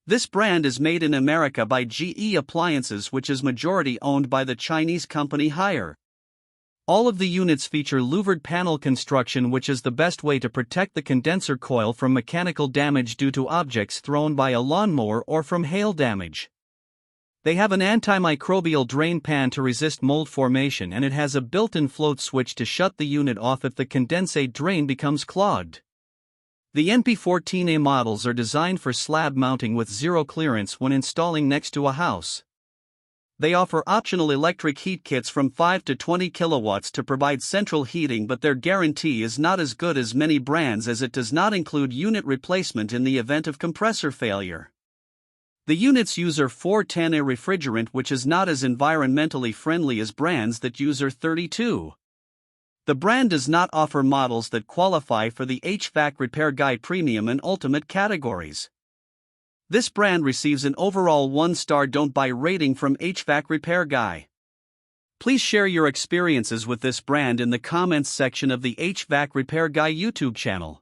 This brand is made in America by GE Appliances, which is majority owned by the Chinese company Haier. All of the units feature louvered panel construction, which is the best way to protect the condenser coil from mechanical damage due to objects thrown by a lawnmower or from hail damage. They have an antimicrobial drain pan to resist mold formation, and it has a built-in float switch to shut the unit off if the condensate drain becomes clogged. The NP14A models are designed for slab mounting with zero clearance when installing next to a house. They offer optional electric heat kits from 5 to 20 kilowatts to provide central heating, but their guarantee is not as good as many brands as it does not include unit replacement in the event of compressor failure. The units use R410A refrigerant, which is not as environmentally friendly as brands that use R32. The brand does not offer models that qualify for the HVAC Repair Guy Premium and Ultimate categories. This brand receives an overall 1-star don't buy rating from HVAC Repair Guy. Please share your experiences with this brand in the comments section of the HVAC Repair Guy YouTube channel.